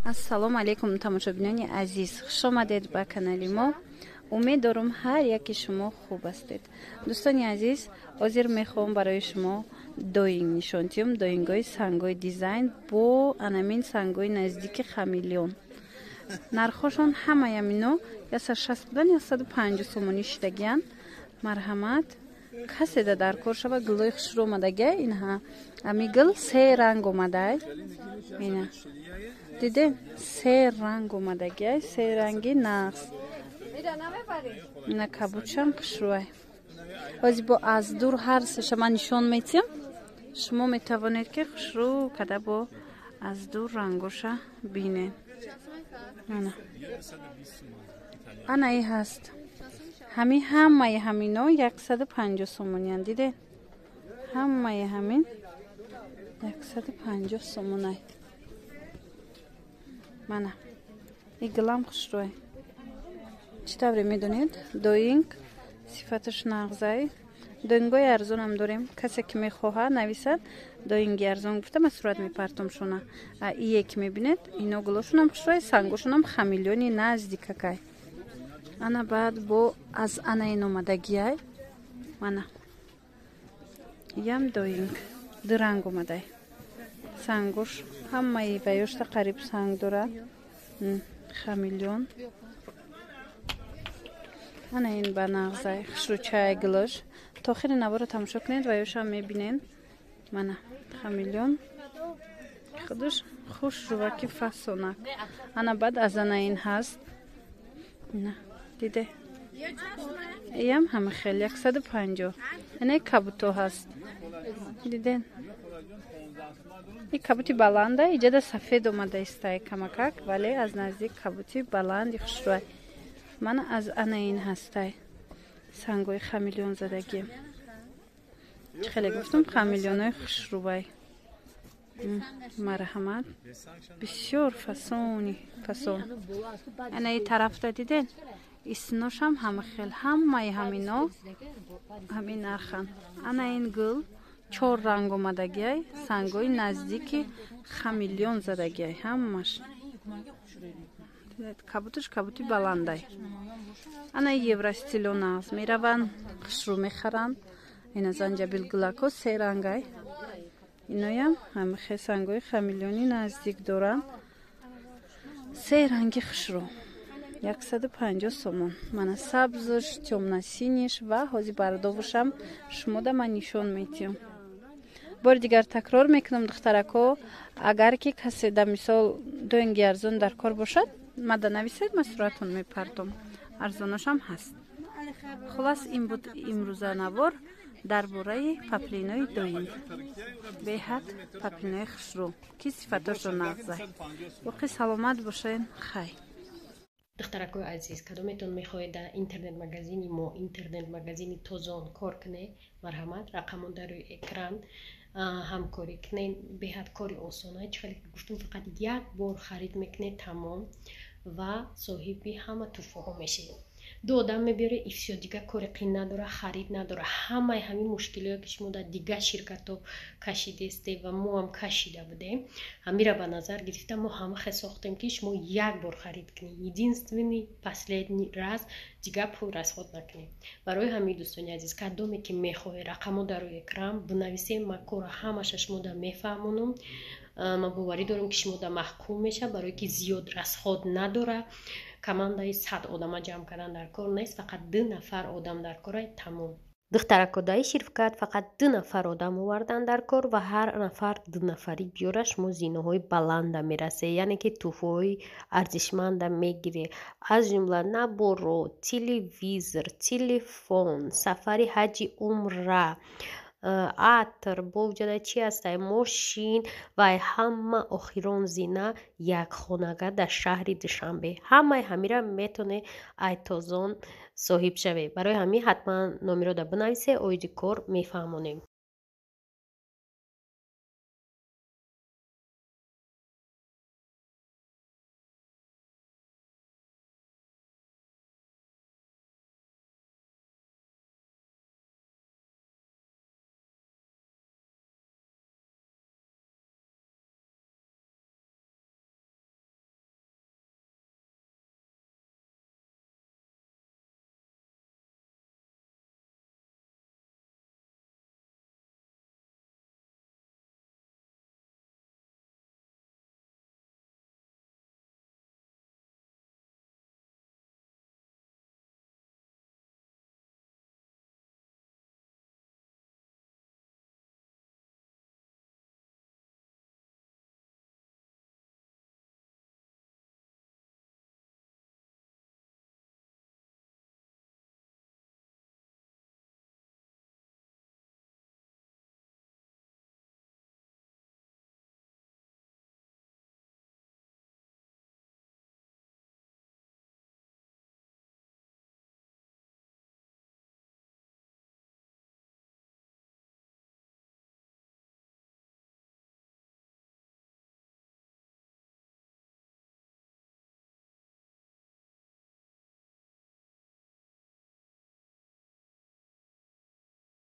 ассалому алайкум тамошобинони азиз, хуш омадед ба канали мо. умед дорам ҳар яке шумо хуб ҳастед. дӯстони азиз, ҳозир мехоҳам барои шумо доинг нишон диҳам, доингҳои сангҳои дизайн бо анамин сангҳои наздики хамелеон. нархҳошон ҳамаи амино 160 будан 150 сомонӣ шидагиянд. марҳамат, касе да дар кор шава гулои хушрӯ омадагия. инҳа ами гул се ранг омадай. ина дидем се ранг омадагия, се ранги нағз. ина кабучам хушрӯай. ҳозир бо аз дур ҳар сеша ман нишон метиҳам. шумо метавонед ки хушрӯ када бо аз дур рангоша бинед. ана и ҳаст. ҳамаи ҳамино 150 сомониянд. дидед? ҳамаи ҳамин 150 сомонай. мана и гулам хушрӯй. чӣ тавре медонед? доинг сифаташ нағзай. доингҳои арзонам дорем. касе ки мехоҳад нависад доинги арзон гуфта ман сурат мепартомшона. ие ки мебинед ино гулошонам хушрӯй, сангошонам хамелеони наздикакай. ана баъд бо аз анаин омадагияй. мана ям доинг дуранг омадай. сангош ҳамаи ваёшта қариб санг дорад. хамелеон. ана ин ба нағзай хушрӯчаи гулош. то охири навора тамошо кунед, ваёшам мебинед. мана хамелеон худаш хушрӯваки фасонак. ана баъд аз анаин ҳаст. ина диде ям ҳама хел 150. ина кабуто ҳаст. диден? и кабути баланда иҷада сафед омада истай камакак, вале аз наздик кабути баланди хушрӯй. мана аз анаин ҳастай. сангҳои хамелеон задагӣ. хеле гуфтам хамелеонои хушрӯвай. марҳамат, бисёр фасони фасон. ана и тарафта диден? исношам ҳама хел. ҳамаи ҳамино ҳамин нархан. ана ин гул 4 ранг омадагияй. сангҳои наздики хамелеон задагияй. ҳамаш кабуташ кабути баландай. ана евростило нағз мераванд, хушрӯ мехаранд. ина занҷабил гулако се рангай. иноям ҳама хел сангҳои хамелеони наздик доранд. се ранги хушрӯ 150 сомон. мана сабзш, тёмносиниш ва ҳозир бардовушам шумода ман нишон метиҳам. бори дигар такрор мекунам духтарако, агар ки касе да мисол доинги арзон дар кор бошад, мада нависед, ман суратон мепартом. арзонашам ҳаст. хулас ин буд имрӯза навор дар бораи паплинои доинг. беҳад паплинои хушрӯ ки сифатошро нағзай. боқӣ саломат бошед. хай. духтаракои азиз, кадометон мехоҳед дар интернет магазини мо, интернет магазини Тозон кор кунед, марҳамат, рақамон дар рӯи экран ҳамкорӣ кунед. беҳад кори осона. чихеле гуфтум фақат як бор харид мекунед тамом ва соҳиби ҳама туфоҳо мешавед. ду одам мебиёре, и всё дига кори қин надора, харид надора. ҳамаи ҳамин мушкилие ки шумо дар дига ширкато кашидесте ва мо ҳам кашида будем, ҳамира ба назар гирифта мо ҳама хел сохтем ки шумо як бор харид кунед. единственный последний раз дига пул расход накунед. барои ҳамин дӯстони азиз, кадоме ки мехоҳед, рақамо дар рӯи экран бинависед. ман кора ҳамаша шумо да мефаҳмонам. ман боварӣ дорам ки шумо да маҳкум меша, барое ки зиёд расход надора. командаи 100 одама ҷамъ кардан дар кор нест, фақат 2 нафар одам дар корай, тамом. духтаракодаи ширкат фақат 2 нафар одам овардан дар кор ва ҳар нафар 2 нафарӣ биёра шумо зиноҳои баланда мерасе, яъне ки туҳфаҳои арзишманда мегиред, аз ҷумла наборот, телевизор, телефон, сафари ҳаҷи умра, атр, бовҷада чӣ ҳастай, мошин ва ҳама охирон зина якхонага дар шаҳри Душанбе. ҳамаи ҳамира метонед ай Тозон соҳиб шавед. барои ҳамин ҳатман номеро да бинависед, оиди кор мефаҳмонем.